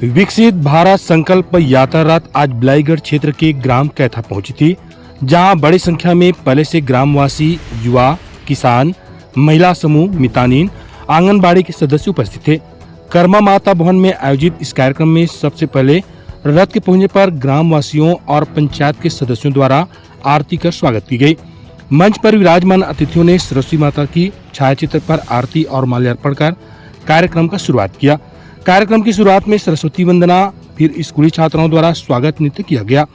विकसित भारत संकल्प यात्रा रथ आज बिलाईगढ़ क्षेत्र के ग्राम कैथा पहुंची थी, जहां बड़ी संख्या में पहले से ग्रामवासी, युवा, किसान, महिला समूह, मितानिन, आंगनबाड़ी के सदस्य उपस्थित थे। कर्मा माता भवन में आयोजित इस कार्यक्रम में सबसे पहले रथ के पहुंचने पर ग्रामवासियों और पंचायत के सदस्यों द्वारा आरती कर स्वागत की गई। मंच पर विराजमान अतिथियों ने सरस्वती माता की छायाचित्र पर आरती और माल्यार्पण कर कार्यक्रम का शुरुआत किया। कार्यक्रम की शुरुआत में सरस्वती वंदना, फिर स्कूली छात्राओं द्वारा स्वागत नृत्य किया गया।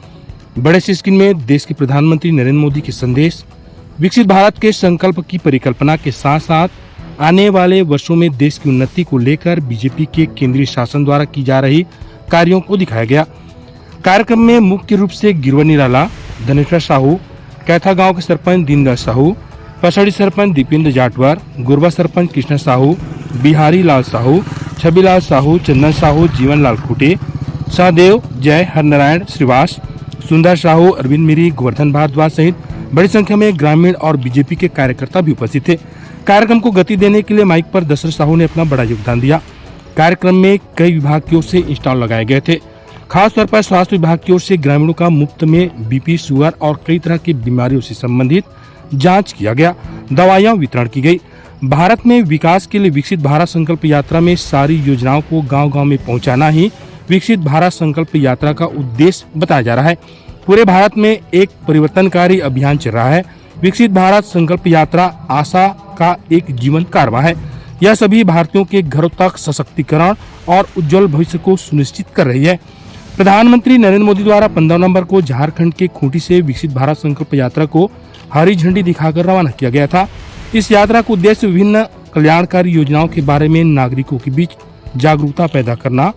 बड़े से स्क्रीन में देश के प्रधानमंत्री नरेंद्र मोदी के संदेश, विकसित भारत के संकल्प की परिकल्पना के साथ साथ आने वाले वर्षों में देश की उन्नति को लेकर बीजेपी के केंद्रीय शासन द्वारा की जा रही कार्यों को दिखाया गया। कार्यक्रम में मुख्य रूप से गिरवा निराला, धनेश्वर साहू, कैथा गांव के सरपंच दीनदयाल साहू, पसड़ी सरपंच दीपेंद्र जाटवर, गुरबा सरपंच कृष्ण साहू, बिहारी लाल साहू, छबीलाल साहू, चंदन साहू, जीवन लाल खूटे, सहदेव, जय हरनारायण श्रीवास, सुंदर साहू, अरविंद मिरी, गोवर्धन भारद्वाज सहित बड़ी संख्या में ग्रामीण और बीजेपी के कार्यकर्ता भी उपस्थित थे। कार्यक्रम को गति देने के लिए माइक पर दशरथ साहू ने अपना बड़ा योगदान दिया। कार्यक्रम में कई विभाग की ओर से स्टॉल लगाए गए थे। खासतौर पर स्वास्थ्य विभाग की ओर से ग्रामीणों का मुफ्त में बीपी, शुगर और कई तरह की बीमारियों से संबंधित जांच किया गया। दवाइयां वितरण की गई। भारत में विकास के लिए विकसित भारत संकल्प यात्रा में सारी योजनाओं को गांव-गांव में पहुंचाना ही विकसित भारत संकल्प यात्रा का उद्देश्य बताया जा रहा है। पूरे भारत में एक परिवर्तनकारी अभियान चल रहा है। विकसित भारत संकल्प यात्रा आशा का एक जीवन कारवा है। यह सभी भारतीयों के घरों तक सशक्तिकरण और उज्जवल भविष्य को सुनिश्चित कर रही है। प्रधानमंत्री नरेंद्र मोदी द्वारा 15 नवंबर को झारखंड के खूंटी से विकसित भारत संकल्प यात्रा को हरी झंडी दिखाकर रवाना किया गया था। इस यात्रा का उद्देश्य विभिन्न कल्याणकारी योजनाओं के बारे में नागरिकों के बीच जागरूकता पैदा करना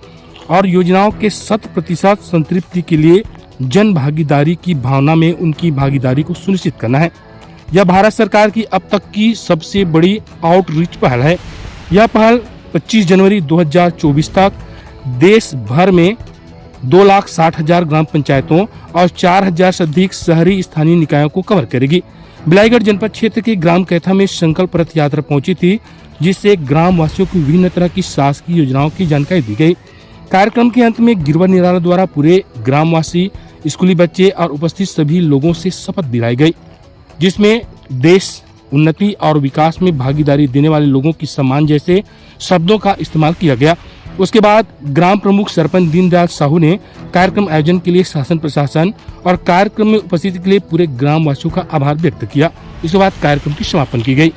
और योजनाओं के 100% संतृप्ति के लिए जन भागीदारी की भावना में उनकी भागीदारी को सुनिश्चित करना है। यह भारत सरकार की अब तक की सबसे बड़ी आउटरीच पहल है। यह पहल 25 जनवरी 2024 तक देश भर में 2,60,000 ग्राम पंचायतों और 4,000 से अधिक शहरी स्थानीय निकायों को कवर करेगी। बिलाईगढ़ जनपद क्षेत्र के ग्राम कैथा में संकल्प रथ यात्रा पहुंची थी, जिससे ग्राम वासियों को विभिन्न तरह की शासकीय योजनाओं की जानकारी दी गई। कार्यक्रम के अंत में गिरवा निराला द्वारा पूरे ग्रामवासी, स्कूली बच्चे और उपस्थित सभी लोगों से शपथ दिलाई गई, जिसमें देश उन्नति और विकास में भागीदारी देने वाले लोगों की सम्मान जैसे शब्दों का इस्तेमाल किया गया। उसके बाद ग्राम प्रमुख सरपंच दीनदयाल साहू ने कार्यक्रम आयोजन के लिए शासन प्रशासन और कार्यक्रम में उपस्थिति के लिए पूरे ग्रामवासियों का आभार व्यक्त किया। इसके बाद कार्यक्रम की समापन की गई।